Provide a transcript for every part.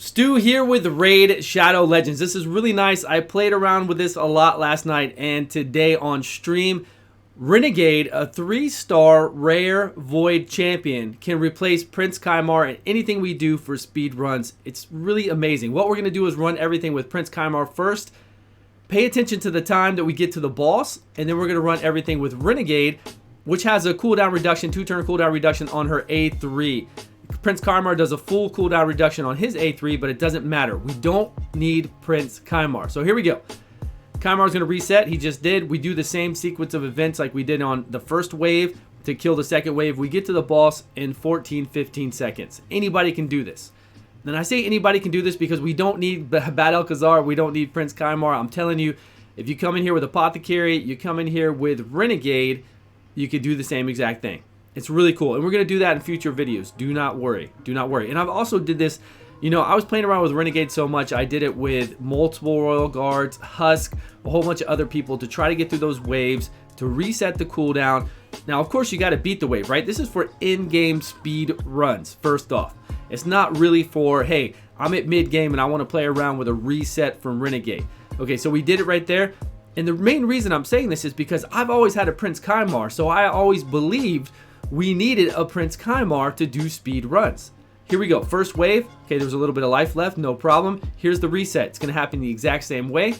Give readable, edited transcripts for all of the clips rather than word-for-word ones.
Stu here with Raid Shadow Legends. This is really nice. I played around with this a lot last night and today on stream. Renegade, a 3-star rare void champion, can replace Prince Kymar in anything we do for speed runs. It's really amazing. What we're going to do is run everything with Prince Kymar first. Pay attention to the time that we get to the boss, and then we're going to run everything with Renegade, which has a cooldown reduction, 2-turn cooldown reduction on her A3. Prince Kymar does a full cooldown reduction on his A3, but it doesn't matter. We don't need Prince Kymar. So here we go. Kymar's going to reset. He just did. We do the same sequence of events like we did on the first wave to kill the second wave. We get to the boss in 14-15 seconds. Anybody can do this. And I say anybody can do this because we don't need Bad Alcazar. We don't need Prince Kymar. I'm telling you, if you come in here with Apothecary, you come in here with Renegade, you could do the same exact thing. It's really cool. And we're going to do that in future videos. Do not worry. Do not worry. And I've also did this. You know, I was playing around with Renegade so much, I did it with multiple Royal Guards, Husk, a whole bunch of other people to try to get through those waves, to reset the cooldown. Now, of course, you got to beat the wave, right? This is for in-game speed runs, first off. It's not really for, hey, I'm at mid-game and I want to play around with a reset from Renegade. Okay, so we did it right there. And the main reason I'm saying this is because I've always had a Prince Kymar, so I always believed we needed a Prince Kymar to do speed runs. Here we go. First wave. Okay, there's a little bit of life left. No problem. Here's the reset. It's going to happen the exact same way.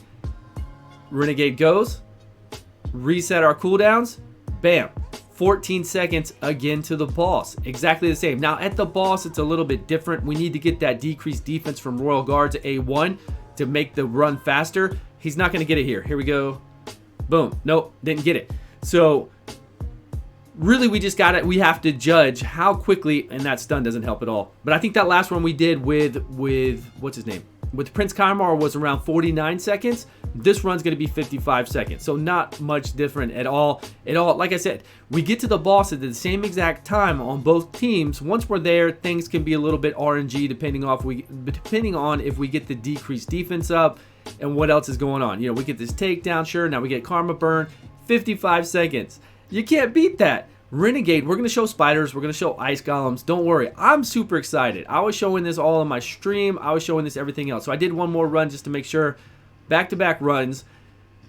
Renegade goes. Reset our cooldowns. Bam. 14 seconds again to the boss. Exactly the same. Now, at the boss, it's a little bit different. We need to get that decreased defense from Royal Guard to A1 to make the run faster. He's not going to get it here. Here we go. Boom. Nope. Didn't get it. So really, we just got it. We have to judge how quickly, and that stun doesn't help at all. But I think that last one we did with what's his name? With Prince Kymar was around 49 seconds. This run's going to be 55 seconds. So not much different at all. Like I said, we get to the boss at the same exact time on both teams. Once we're there, things can be a little bit RNG depending on if we get the decreased defense up and what else is going on. You know, we get this takedown, sure. Now we get Karma Burn, 55 seconds. You can't beat that. Renegade, we're going to show spiders. We're going to show ice golems. Don't worry. I'm super excited. I was showing this all on my stream. I was showing this everything else. So I did one more run just to make sure. Back-to-back runs.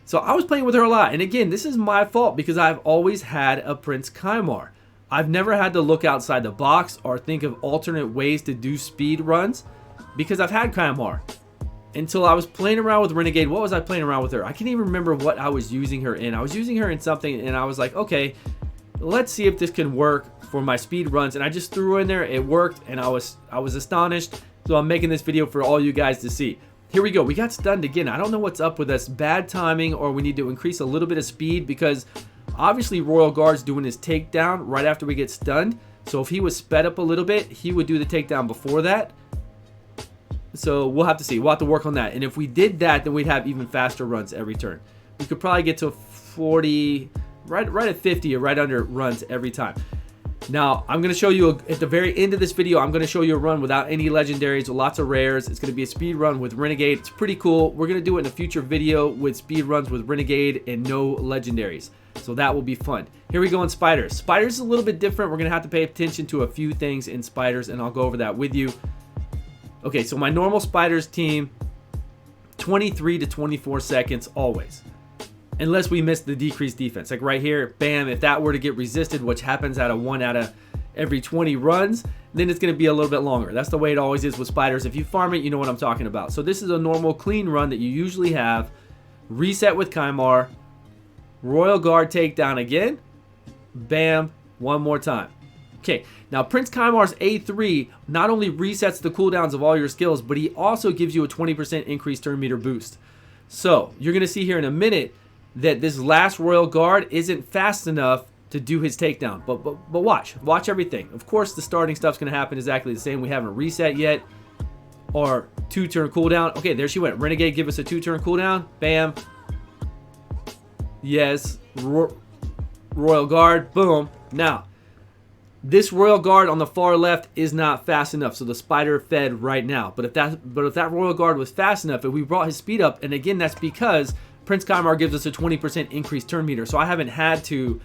So I was playing with her a lot. And again, this is my fault because I've always had a Prince Kymar. I've never had to look outside the box or think of alternate ways to do speed runs because I've had Kymar. Until I was playing around with Renegade. What was I playing around with her? I can't even remember what I was using her in. I was using her in something and I was like, okay, let's see if this can work for my speed runs. And I just threw her in there. It worked and I was astonished. So I'm making this video for all you guys to see. Here we go. We got stunned again. I don't know what's up with us. Bad timing, or we need to increase a little bit of speed because obviously Royal Guard's doing his takedown right after we get stunned. So if he was sped up a little bit, he would do the takedown before that. So we'll have to see. We'll have to work on that. And if we did that, then we'd have even faster runs every turn. We could probably get to 40, right at 50 or right under runs every time. Now, I'm going to show you at the very end of this video, I'm going to show you a run without any legendaries, lots of rares. It's going to be a speed run with Renegade. It's pretty cool. We're going to do it in a future video with speed runs with Renegade and no legendaries. So that will be fun. Here we go in spiders. Spiders is a little bit different. We're going to have to pay attention to a few things in spiders, and I'll go over that with you. Okay, so my normal spiders team, 23 to 24 seconds always. Unless we miss the decreased defense. Like right here, bam, if that were to get resisted, which happens out of 1 out of every 20 runs, then it's going to be a little bit longer. That's the way it always is with spiders. If you farm it, you know what I'm talking about. So this is a normal clean run that you usually have. Reset with Kymar. Royal Guard takedown again. Bam, one more time. Okay, now Prince Kymar's A3 not only resets the cooldowns of all your skills, but he also gives you a 20% increased turn meter boost. So you're going to see here in a minute that this last Royal Guard isn't fast enough to do his takedown. But watch everything. Of course, the starting stuff's going to happen exactly the same. We haven't reset yet. Or 2-turn cooldown. Okay, there she went. Renegade, give us a 2-turn cooldown. Bam. Yes. Royal Guard. Boom. Now, this Royal Guard on the far left is not fast enough, so the spider fed right now. But if that Royal Guard was fast enough, if we brought his speed up, and again, that's because Prince Kymar gives us a 20% increased turn meter, so I haven't had to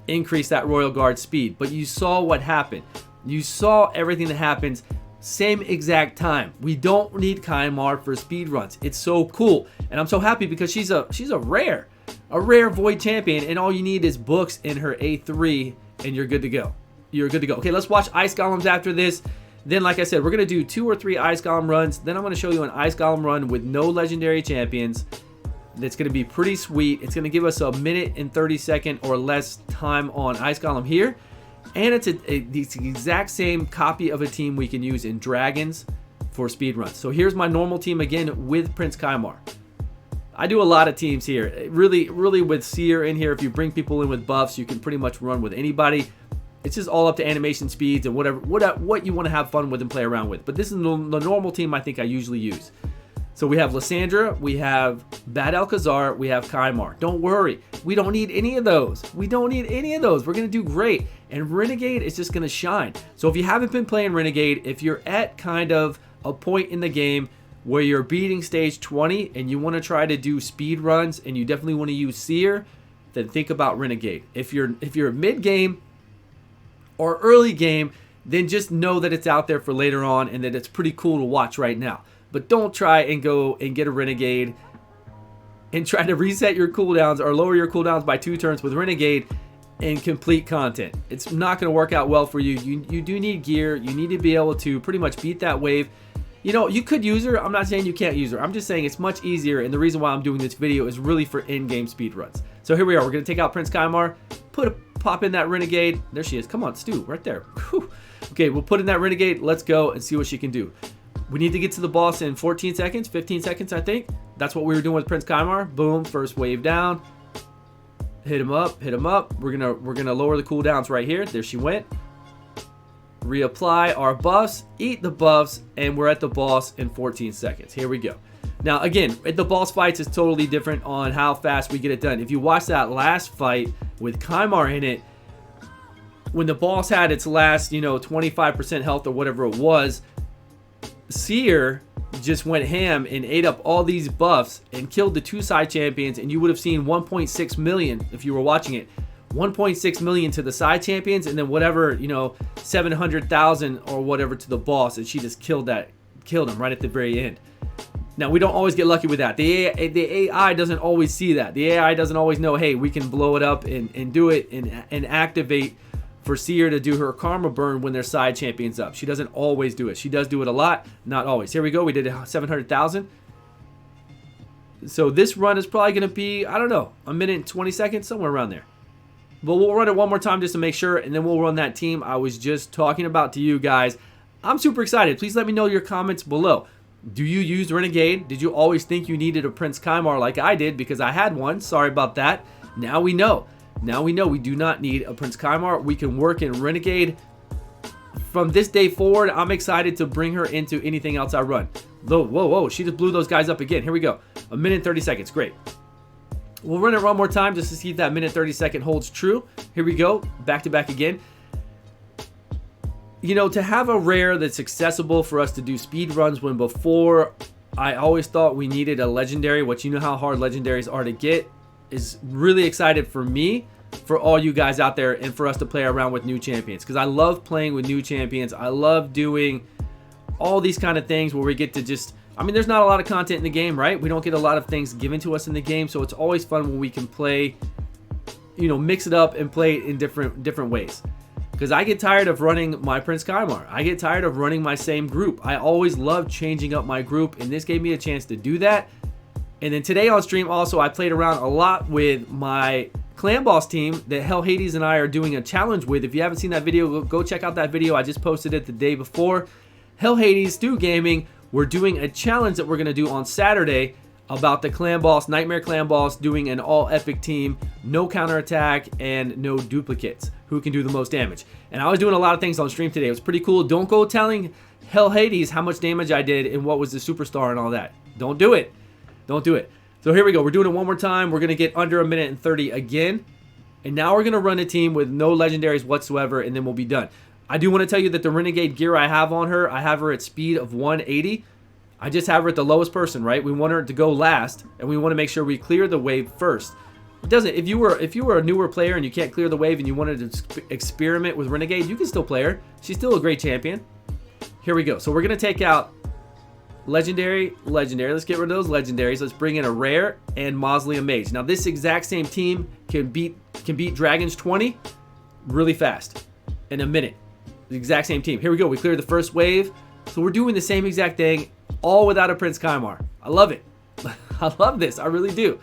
increase that Royal Guard speed. But you saw what happened. You saw everything that happens. same exact time. We don't need Kymar for speed runs. It's so cool, and I'm so happy because she's a rare void champion, and all you need is books in her A3, and you're good to go. You're good to go. Okay, let's watch Ice Golems after this. Then, like I said, we're going to do 2 or 3 Ice Golem runs. Then I'm going to show you an Ice Golem run with no legendary champions. That's going to be pretty sweet. It's going to give us a minute and 30-second or less time on Ice Golem here. And it's the exact same copy of a team we can use in Dragons for speedruns. So here's my normal team again with Prince Kymar. I do a lot of teams here. Really with Seer in here, if you bring people in with buffs, you can pretty much run with anybody. It's just all up to animation speeds and what you want to have fun with and play around with. But this is the normal team I think I usually use. So we have Lysandra, we have Bad Alcazar, we have Kymar. Don't worry, we don't need any of those. We don't need any of those. We're going to do great. And Renegade is just going to shine. So if you haven't been playing Renegade, if you're at kind of a point in the game where you're beating stage 20 and you want to try to do speed runs and you definitely want to use Seer, then think about Renegade. If you're mid-game or early game, then just know that it's out there for later on and that it's pretty cool to watch right now. But don't try and go and get a Renegade and try to reset your cooldowns or lower your cooldowns by 2 turns with Renegade and complete content. It's not going to work out well for you. You do need gear. You need to be able to pretty much beat that wave. You know, you could use her. I'm not saying you can't use her. I'm just saying it's much easier, and the reason why I'm doing this video is really for in-game speedruns. So here we are. We're going to take out Prince Kymar, pop in that Renegade. There she is. Come on, Stu, right there. Whew. Okay, we'll put in that Renegade. Let's go and see what she can do. We need to get to the boss in 14 seconds, 15 seconds, I think. That's what we were doing with Prince Kymar. Boom, first wave down. Hit him up, hit him up. We're gonna lower the cooldowns right here. There she went. Reapply our buffs, eat the buffs, and we're at the boss in 14 seconds. Here we go. Now, again, the boss fights is totally different on how fast we get it done. If you watch that last fight with Kymar in it, when the boss had its last, 25% health or whatever it was, Seer just went ham and ate up all these buffs and killed the 2 side champions, and you would have seen 1.6 million if you were watching it. 1.6 million to the side champions, and then whatever, 700,000 or whatever to the boss, and she just killed him right at the very end. Now, we don't always get lucky with that. The AI doesn't always see that. The AI doesn't always know, hey, we can blow it up and do it and activate for Seer to do her karma burn when their side champion's up. She doesn't always do it. She does do it a lot, not always. Here we go. We did 700,000. So this run is probably going to be, I don't know, a minute and 20 seconds, somewhere around there. But we'll run it one more time just to make sure, and then we'll run that team I was just talking about to you guys. I'm super excited. Please let me know your comments below. Do you use Renegade? Did you always think you needed a Prince Kymar like I did? Because I had one. Sorry about that. Now we know. Now we know we do not need a Prince Kymar. We can work in Renegade. From this day forward, I'm excited to bring her into anything else I run. Whoa, she just blew those guys up again. Here we go. A minute and 30 seconds. Great. We'll run it one more time just to see if that minute 30 second holds true. Here we go. Back to back again. To have a rare that's accessible for us to do speed runs, when before I always thought we needed a legendary, which you know how hard legendaries are to get, is really excited for me, for all you guys out there, and for us to play around with new champions, because I love playing with new champions. I love doing all these kind of things where we get to just, there's not a lot of content in the game, right? We don't get a lot of things given to us in the game, so it's always fun when we can play, mix it up and play it in different ways. Because I get tired of running my Prince Kymar. I get tired of running my same group. I always love changing up my group, and this gave me a chance to do that. And then today on stream also, I played around a lot with my clan boss team that Hell Hades and I are doing a challenge with. If you haven't seen that video, go check out that video. I just posted it the day before. Hell Hades, StewGaming, we're doing a challenge that we're going to do on Saturday about the clan boss, Nightmare clan boss, doing an all epic team, no counterattack and no duplicates. Who can do the most damage? And I was doing a lot of things on stream today. It was pretty cool. Don't go telling Hell Hades how much damage I did and what was the superstar and all that. Don't do it. Don't do it. So here we go. We're doing it one more time. We're going to get under a minute and 30 again. And now we're going to run a team with no legendaries whatsoever, and then we'll be done. I do want to tell you that the Renegade gear I have on her, I have her at speed of 180. I just have her at the lowest person, right? We want her to go last, and we want to make sure we clear the wave first. It doesn't. If you were a newer player and you can't clear the wave and you wanted to experiment with Renegade, you can still play her. She's still a great champion. Here we go. So we're going to take out legendary. Let's get rid of those legendaries. Let's bring in a rare and Mausoleum Mage. Now this exact same team can beat Dragons 20 really fast in a minute. The exact same team. Here we go. We cleared the first wave. So we're doing the same exact thing, all without a Prince Kymar. I love it. I love this. I really do.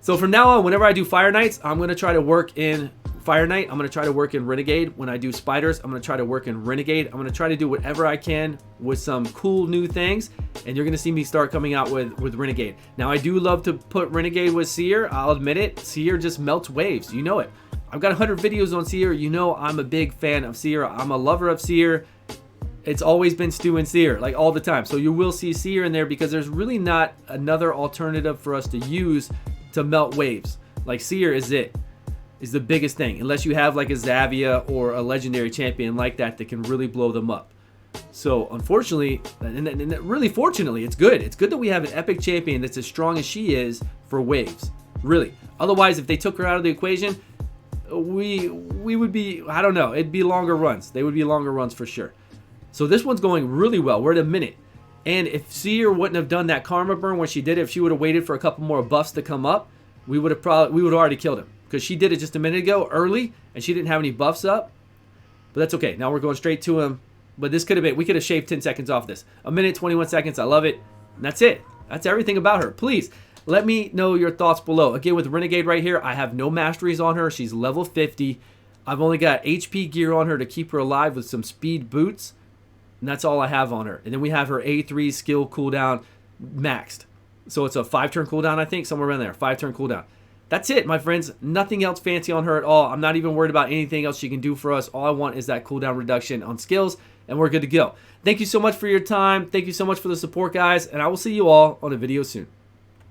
So from now on, whenever I do Fire Knights, I'm going to try to work in Fire Knight. I'm going to try to work in Renegade. When I do Spiders, I'm going to try to work in Renegade. I'm going to try to do whatever I can with some cool new things. And you're going to see me start coming out with Renegade. Now, I do love to put Renegade with Seer. I'll admit it. Seer just melts waves. You know it. I've got 100 videos on Seer. You know I'm a big fan of Seer. I'm a lover of Seer. It's always been Stew and Seer, like all the time. So you will see Seer in there because there's really not another alternative for us to use to melt waves. Like Seer is it. Is the biggest thing. Unless you have like a Zavia or a legendary champion like that can really blow them up. So unfortunately, and really fortunately, it's good. It's good that we have an epic champion that's as strong as she is for waves. Really. Otherwise, if they took her out of the equation, we would be, I don't know, it'd be longer runs. They would be longer runs for sure. So this one's going really well. We're at a minute. And if Seer wouldn't have done that karma burn when she did it, if she would have waited for a couple more buffs to come up, we would have already killed him. Because she did it just a minute ago, early, and she didn't have any buffs up. But that's okay. Now we're going straight to him. But this could have been, we could have shaved 10 seconds off this. A minute, 21 seconds. I love it. And that's it. That's everything about her. Please, let me know your thoughts below. Again, with Renegade right here, I have no masteries on her. She's level 50. I've only got HP gear on her to keep her alive with some speed boots. And that's all I have on her. And then we have her A3 skill cooldown maxed. So it's a 5-turn cooldown, I think, somewhere around there. 5-turn cooldown. That's it, my friends. Nothing else fancy on her at all. I'm not even worried about anything else she can do for us. All I want is that cooldown reduction on skills, and we're good to go. Thank you so much for your time. Thank you so much for the support, guys, and I will see you all on a video soon.